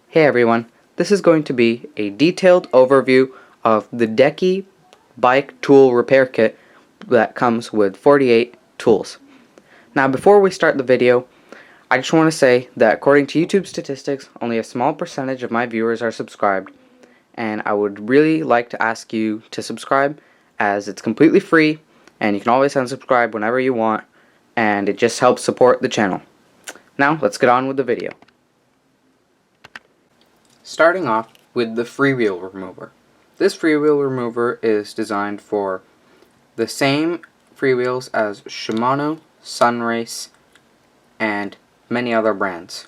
Hey everyone, this is going to be a detailed overview of the Deckey bike tool repair kit that comes with 48 tools. Now before we start the video, I just want to say that according to YouTube statistics, only a small percentage of my viewers are subscribed, and I would really like to ask you to subscribe as it's completely free and you can always unsubscribe whenever you want, and it just helps support the channel. Now let's get on with the video. Starting off with the freewheel remover. This freewheel remover is designed for the same freewheels as Shimano, Sunrace, and many other brands.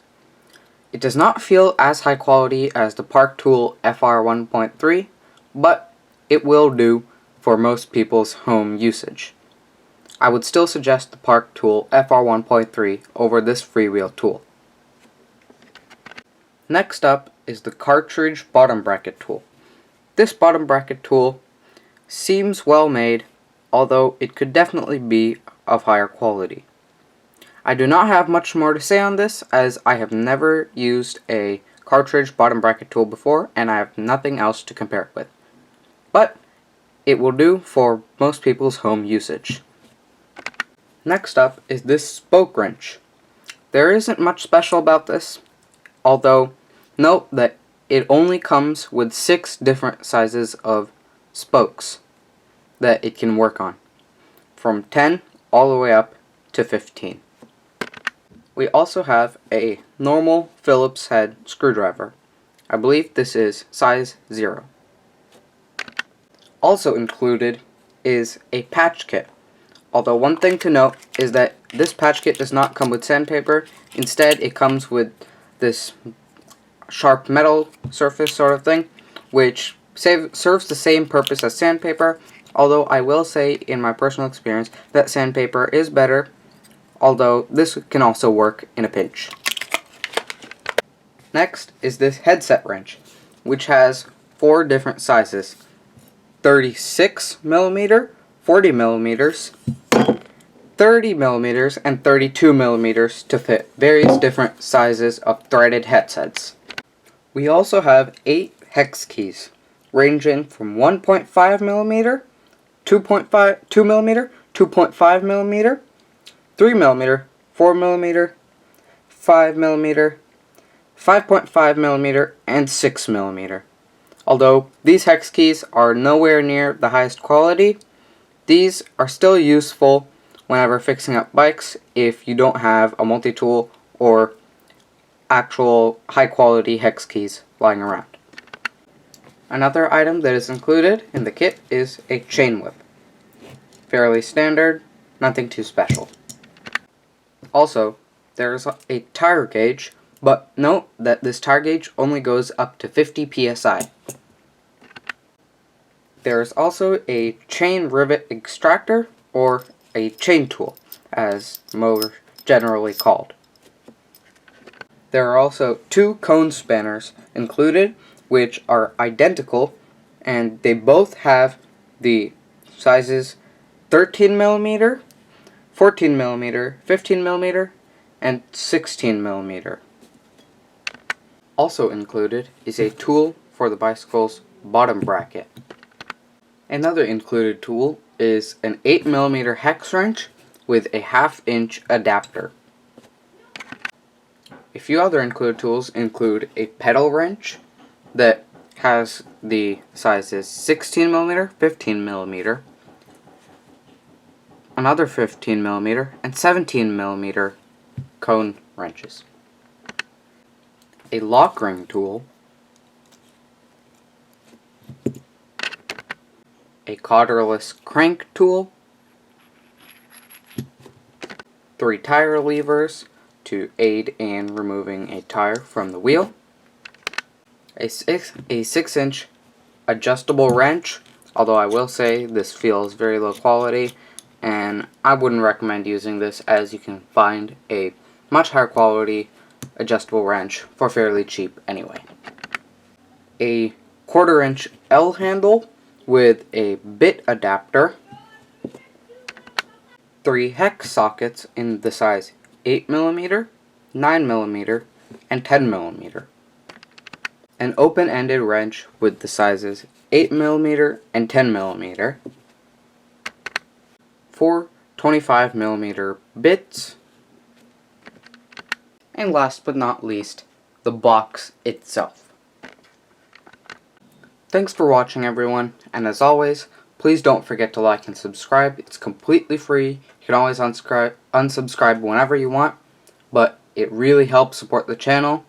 It does not feel as high quality as the Park Tool FR 1.3, but it will do for most people's home usage. I would still suggest the Park Tool FR 1.3 over this freewheel tool. Next up is the cartridge bottom bracket tool. This bottom bracket tool seems well made, although it could definitely be of higher quality. I do not have much more to say on this, as I have never used a cartridge bottom bracket tool before and I have nothing else to compare it with. But it will do for most people's home usage. Next up is this spoke wrench. There isn't much special about this, although note that it only comes with 6 different sizes of spokes that it can work on, from 10 all the way up to 15. We also have a normal Phillips head screwdriver. I believe this is size 0. Also included is a patch kit, although one thing to note is that this patch kit does not come with sandpaper. Instead, it comes with this sharp metal surface sort of thing, which serves the same purpose as sandpaper, although I will say in my personal experience that sandpaper is better, although this can also work in a pinch. Next is this headset wrench, which has 4 different sizes: 36mm, 40mm, 30mm, and 32mm to fit various different sizes of threaded headsets. We also have 8 hex keys, ranging from 1.5mm, 2mm, 2.5mm, 3mm, 4mm, 5mm, 5.5mm, and 6mm. Although these hex keys are nowhere near the highest quality, these are still useful whenever fixing up bikes if you don't have a multi-tool or actual high-quality hex keys lying around. Another item that is included in the kit is a chain whip. Fairly standard, nothing too special. Also, there's a tire gauge, but note that this tire gauge only goes up to 50 psi. There is also a chain rivet extractor, or a chain tool, as more generally called. There are also 2 cone spanners included, which are identical, and they both have the sizes 13mm, 14mm, 15mm, and 16mm. Also included is a tool for the bicycle's bottom bracket. Another included tool is an 8mm hex wrench with a 1/2 inch adapter. A few other included tools include a pedal wrench that has the sizes 16mm, 15mm, another 15mm, and 17mm cone wrenches. A lock ring tool, a collarless crank tool, 3 tire levers to aid in removing a tire from the wheel, a 6-inch adjustable wrench, although I will say this feels very low quality and I wouldn't recommend using this, as you can find a much higher quality adjustable wrench for fairly cheap anyway. A 1/4 inch L handle with a bit adapter, 3 hex sockets in the size 8mm, 9mm, and 10mm. an open-ended wrench with the sizes 8mm and 10mm, 4 25mm bits, and last but not least, the box itself. Thanks for watching, everyone, and as always, please don't forget to like and subscribe. It's completely free. You can always unsubscribe whenever you want, but it really helps support the channel,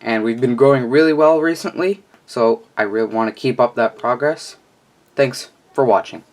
and we've been growing really well recently, so I really want to keep up that progress. Thanks for watching.